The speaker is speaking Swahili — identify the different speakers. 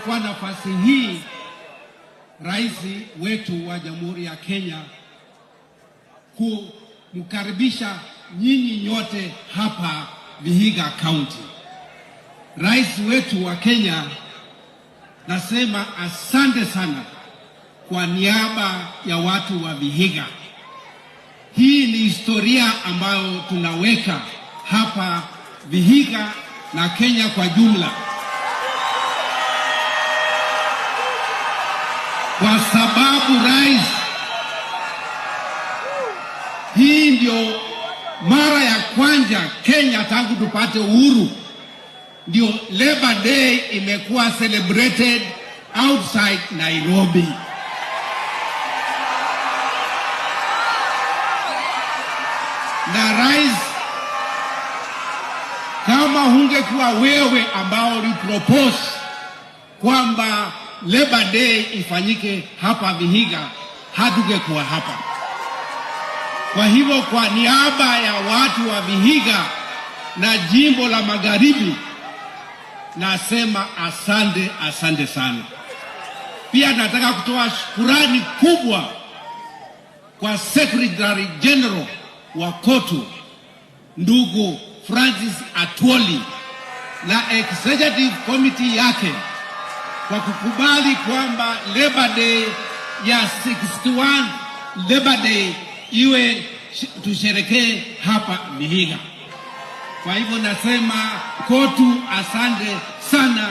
Speaker 1: kuchukua nafasi hii rais wetu wa Jamhuri ya Kenya kumkaribisha nyinyi nyote hapa Vihiga County. Rais wetu wa Kenya, nasema asante sana kwa niaba ya watu wa Vihiga. Hii ni historia ambayo tunaweka hapa Vihiga na Kenya kwa jumla, kwa sababu rais, hii ndio mara ya kwanza Kenya tangu tupate uhuru ndio Labor Day imekuwa celebrated outside Nairobi. Na rais, kama hungekuwa wewe ambao ulipropose kwamba Labor Day ifanyike hapa Vihiga, hatungekuwa hapa. Kwa hivyo kwa niaba ya watu wa Vihiga na jimbo la Magharibi, nasema asante sana. Pia nataka kutoa shukrani kubwa kwa Secretary General wa KOTU ndugu Francis Atwoli na Executive Committee yake kwa kukubali kwamba Labor Day ya 61 Labor Day iwe tusherekee hapa Vihiga. Kwa hivyo nasema KOTU asante sana.